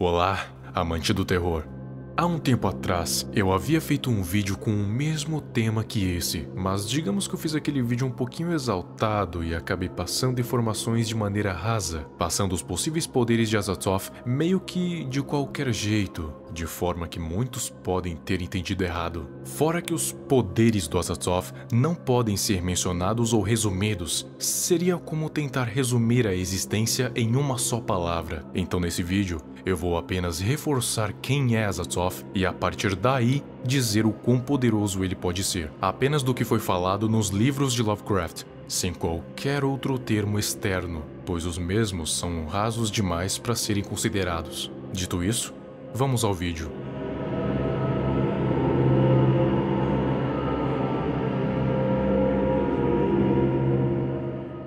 Olá, amante do terror. Há um tempo atrás, eu havia feito um vídeo com o mesmo tema que esse, mas digamos que eu fiz aquele vídeo um pouquinho exaltado e acabei passando informações de maneira rasa, passando os possíveis poderes de Azathoth meio que de qualquer jeito, de forma que muitos podem ter entendido errado. Fora que os poderes do Azathoth não podem ser mencionados ou resumidos, seria como tentar resumir a existência em uma só palavra. Então nesse vídeo, eu vou apenas reforçar quem é Azathoth e a partir daí dizer o quão poderoso ele pode ser, apenas do que foi falado nos livros de Lovecraft, sem qualquer outro termo externo, pois os mesmos são rasos demais para serem considerados. Dito isso, vamos ao vídeo.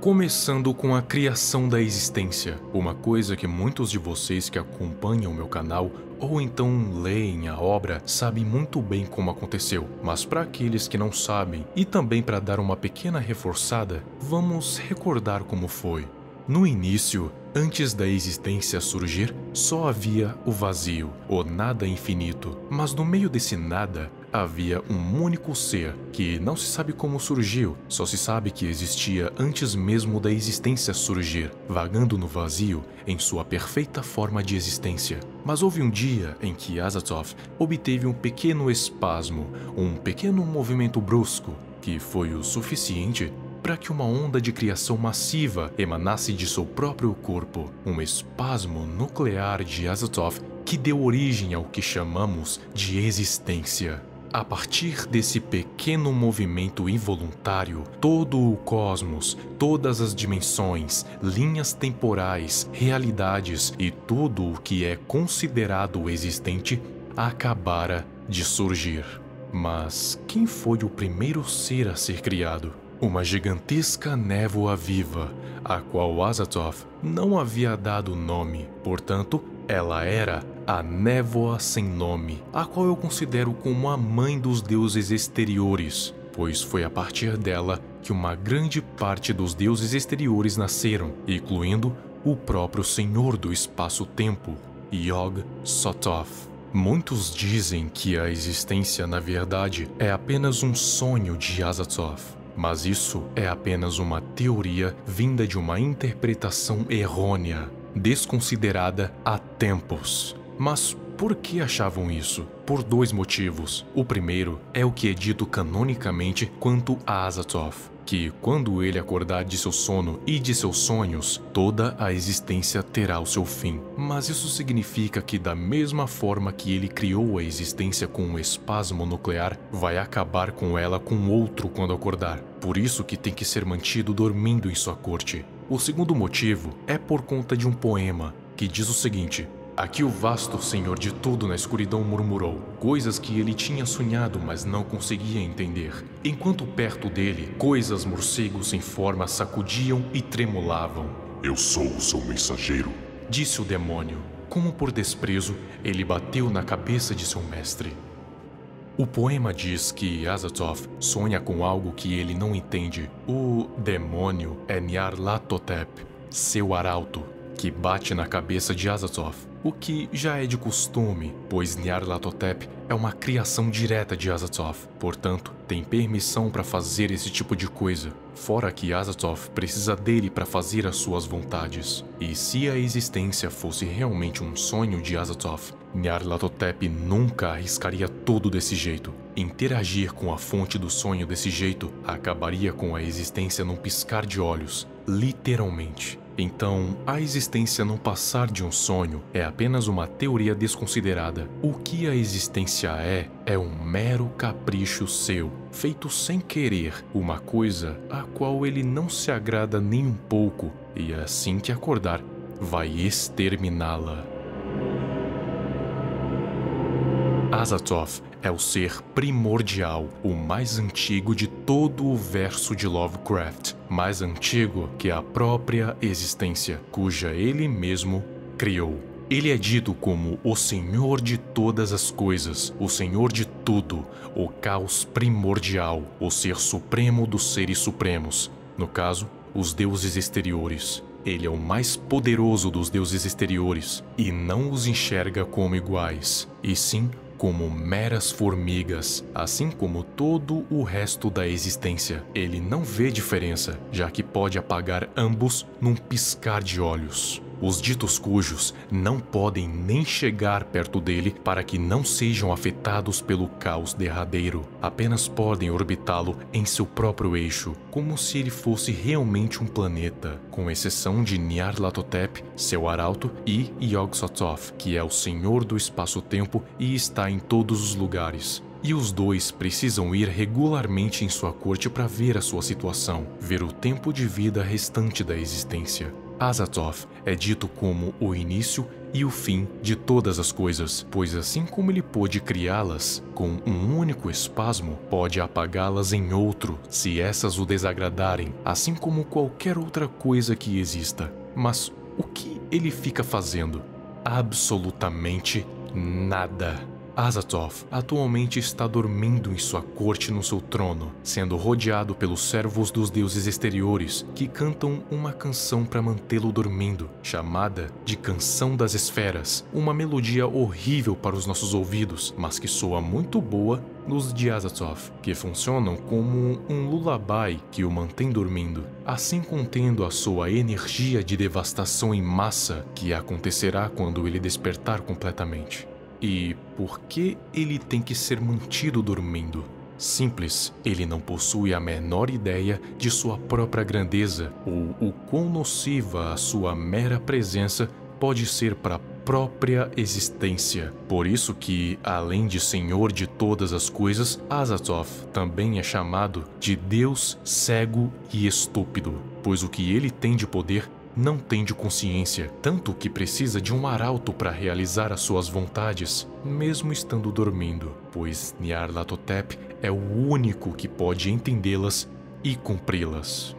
Começando com a criação da existência, uma coisa que muitos de vocês que acompanham o meu canal ou então leem a obra sabem muito bem como aconteceu, mas para aqueles que não sabem e também para dar uma pequena reforçada, vamos recordar como foi. No início, antes da existência surgir, só havia o vazio, o nada infinito, mas no meio desse nada havia um único ser que não se sabe como surgiu, só se sabe que existia antes mesmo da existência surgir, vagando no vazio em sua perfeita forma de existência. Mas houve um dia em que Azathoth obteve um pequeno espasmo, um pequeno movimento brusco, que foi o suficiente para que uma onda de criação massiva emanasse de seu próprio corpo, um espasmo nuclear de Azathoth que deu origem ao que chamamos de existência. A partir desse pequeno movimento involuntário, todo o cosmos, todas as dimensões, linhas temporais, realidades e tudo o que é considerado existente acabara de surgir. Mas quem foi o primeiro ser a ser criado? Uma gigantesca névoa viva, a qual Azathoth não havia dado nome, portanto, ela era a Névoa Sem Nome, a qual eu considero como a mãe dos deuses exteriores, pois foi a partir dela que uma grande parte dos deuses exteriores nasceram, incluindo o próprio Senhor do Espaço-Tempo, Yog-Sothoth. Muitos dizem que a existência, na verdade, é apenas um sonho de Azathoth. Mas isso é apenas uma teoria vinda de uma interpretação errônea, desconsiderada há tempos. Mas por que achavam isso? Por dois motivos. O primeiro é o que é dito canonicamente quanto a Azathoth, que quando ele acordar de seu sono e de seus sonhos, toda a existência terá o seu fim. Mas isso significa que da mesma forma que ele criou a existência com um espasmo nuclear, vai acabar com ela com outro quando acordar. Por isso que tem que ser mantido dormindo em sua corte. O segundo motivo é por conta de um poema que diz o seguinte: aqui o vasto Senhor de tudo na escuridão murmurou, coisas que ele tinha sonhado, mas não conseguia entender. Enquanto perto dele, coisas morcegos sem forma sacudiam e tremulavam. Eu sou o seu mensageiro, disse o demônio. Como por desprezo, ele bateu na cabeça de seu mestre. O poema diz que Azathoth sonha com algo que ele não entende. O demônio é Nyarlathotep, seu arauto, que bate na cabeça de Azathoth, o que já é de costume, pois Nyarlathotep é uma criação direta de Azathoth, portanto, tem permissão para fazer esse tipo de coisa, fora que Azathoth precisa dele para fazer as suas vontades. E se a existência fosse realmente um sonho de Azathoth, Nyarlathotep nunca arriscaria tudo desse jeito. Interagir com a fonte do sonho desse jeito acabaria com a existência num piscar de olhos, literalmente. Então, a existência não passar de um sonho é apenas uma teoria desconsiderada. O que a existência é um mero capricho seu, feito sem querer, uma coisa a qual ele não se agrada nem um pouco, e assim que acordar, vai exterminá-la. Azathoth é o ser primordial, o mais antigo de todo o verso de Lovecraft, mais antigo que a própria existência, cuja ele mesmo criou. Ele é dito como o Senhor de todas as coisas, o Senhor de tudo, o caos primordial, o ser supremo dos seres supremos, no caso, os deuses exteriores. Ele é o mais poderoso dos deuses exteriores e não os enxerga como iguais, e sim como meras formigas, assim como todo o resto da existência. Ele não vê diferença, já que pode apagar ambos num piscar de olhos. Os ditos cujos não podem nem chegar perto dele para que não sejam afetados pelo caos derradeiro. Apenas podem orbitá-lo em seu próprio eixo, como se ele fosse realmente um planeta, com exceção de Nyarlathotep, seu arauto, e Yog-Sothoth, que é o senhor do espaço-tempo e está em todos os lugares. E os dois precisam ir regularmente em sua corte para ver a sua situação, ver o tempo de vida restante da existência. Azathoth é dito como o início e o fim de todas as coisas, pois assim como ele pôde criá-las com um único espasmo, pode apagá-las em outro, se essas o desagradarem, assim como qualquer outra coisa que exista. Mas o que ele fica fazendo? Absolutamente nada. Azathoth atualmente está dormindo em sua corte no seu trono, sendo rodeado pelos servos dos deuses exteriores, que cantam uma canção para mantê-lo dormindo, chamada de Canção das Esferas, uma melodia horrível para os nossos ouvidos, mas que soa muito boa nos de Azathoth, que funcionam como um lullaby que o mantém dormindo, assim contendo a sua energia de devastação em massa que acontecerá quando ele despertar completamente. E por que ele tem que ser mantido dormindo? Simples, ele não possui a menor ideia de sua própria grandeza ou o quão nociva a sua mera presença pode ser para a própria existência. Por isso que, além de Senhor de todas as coisas, Azathoth também é chamado de Deus cego e estúpido, pois o que ele tem de poder não tem de consciência, tanto que precisa de um arauto para realizar as suas vontades, mesmo estando dormindo, pois Nyarlathotep é o único que pode entendê-las e cumpri-las.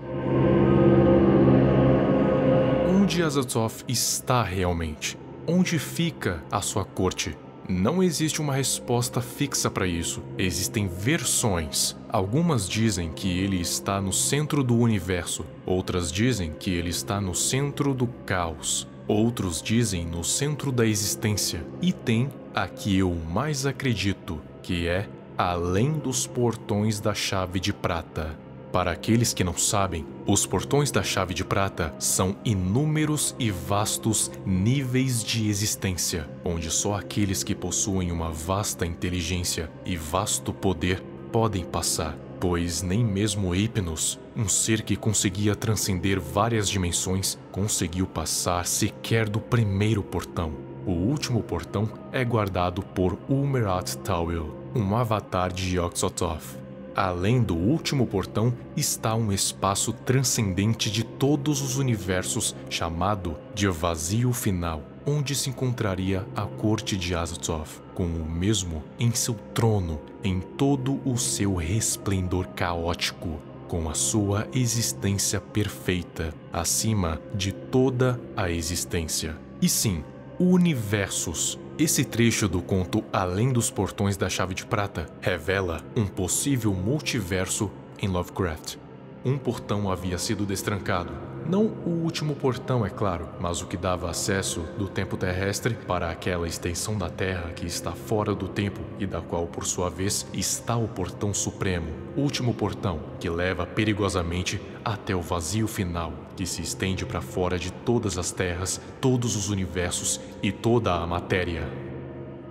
Onde Azathoth está realmente? Onde fica a sua corte? Não existe uma resposta fixa para isso. Existem versões. Algumas dizem que ele está no centro do universo. Outras dizem que ele está no centro do caos. Outros dizem no centro da existência. E tem a que eu mais acredito, que é além dos portões da chave de prata. Para aqueles que não sabem, os portões da chave de prata são inúmeros e vastos níveis de existência, onde só aqueles que possuem uma vasta inteligência e vasto poder podem passar, pois nem mesmo Hypnos, um ser que conseguia transcender várias dimensões, conseguiu passar sequer do primeiro portão. O último portão é guardado por Ulmerrat Tawil, um avatar de Yog-Sothoth. Além do último portão está um espaço transcendente de todos os universos chamado de Vazio Final, onde se encontraria a corte de Azathoth, com o mesmo em seu trono, em todo o seu resplendor caótico, com a sua existência perfeita, acima de toda a existência. E sim, universos. Esse trecho do conto Além dos Portões da Chave de Prata revela um possível multiverso em Lovecraft. Um portão havia sido destrancado. Não o último portão, é claro, mas o que dava acesso do tempo terrestre para aquela extensão da Terra que está fora do tempo e da qual, por sua vez, está o portão supremo, o último portão, que leva perigosamente até o vazio final, que se estende para fora de todas as terras, todos os universos e toda a matéria.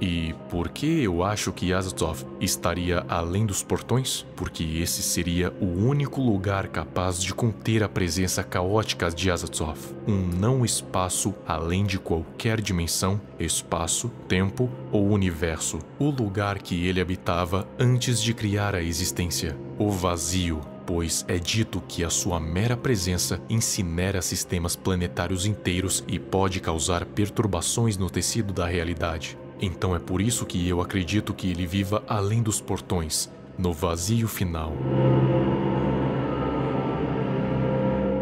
E por que eu acho que Azathoth estaria além dos portões? Porque esse seria o único lugar capaz de conter a presença caótica de Azathoth. Um não-espaço além de qualquer dimensão, espaço, tempo ou universo. O lugar que ele habitava antes de criar a existência. O vazio. Pois é dito que a sua mera presença incinera sistemas planetários inteiros e pode causar perturbações no tecido da realidade. Então é por isso que eu acredito que ele viva além dos portões, no vazio final.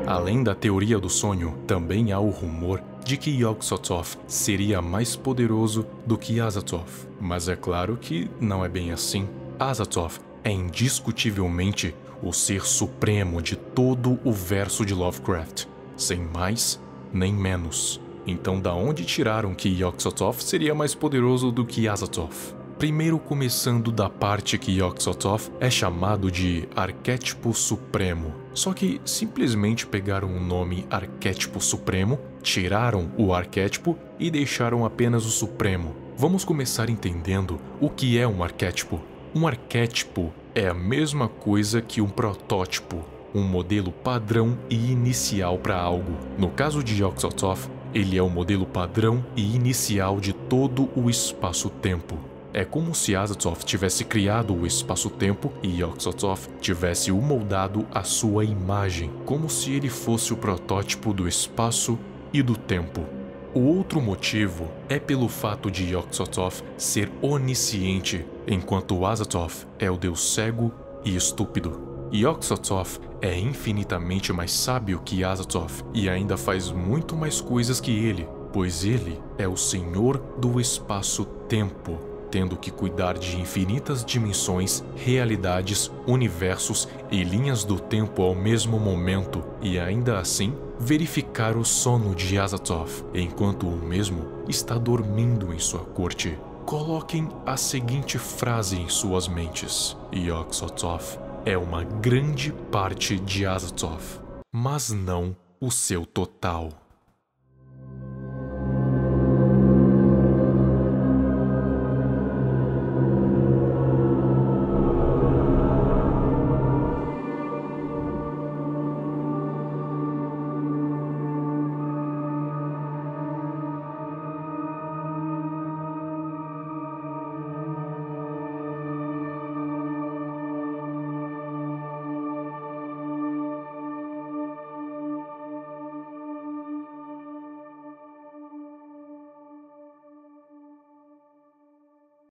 Além da teoria do sonho, também há o rumor de que Yog-Sothoth seria mais poderoso do que Azathoth. Mas é claro que não é bem assim. Azathoth é indiscutivelmente o ser supremo de todo o verso de Lovecraft. sem mais nem menos. Então, da onde tiraram que Yog-Sothoth seria mais poderoso do que Azathoth? Primeiro, começando da parte que Yog-Sothoth é chamado de Arquétipo Supremo. Só que simplesmente pegaram o nome Arquétipo Supremo, tiraram o arquétipo e deixaram apenas o Supremo. Vamos começar entendendo o que é um arquétipo. Um arquétipo é a mesma coisa que um protótipo, um modelo padrão e inicial para algo. No caso de Yog-Sothoth, ele é o modelo padrão e inicial de todo o espaço-tempo. É como se Azathoth tivesse criado o espaço-tempo e Yog-Sothoth tivesse o moldado à sua imagem, como se ele fosse o protótipo do espaço e do tempo. O outro motivo é pelo fato de Yog-Sothoth ser onisciente, enquanto Azathoth é o deus cego e estúpido. Yog-Sothoth é infinitamente mais sábio que Azathoth e ainda faz muito mais coisas que ele, pois ele é o senhor do espaço-tempo, tendo que cuidar de infinitas dimensões, realidades, universos e linhas do tempo ao mesmo momento e ainda assim verificar o sono de Azathoth, enquanto o mesmo está dormindo em sua corte. Coloquem a seguinte frase em suas mentes: Yog-Sothoth é uma grande parte de Azathoth, mas não o seu total.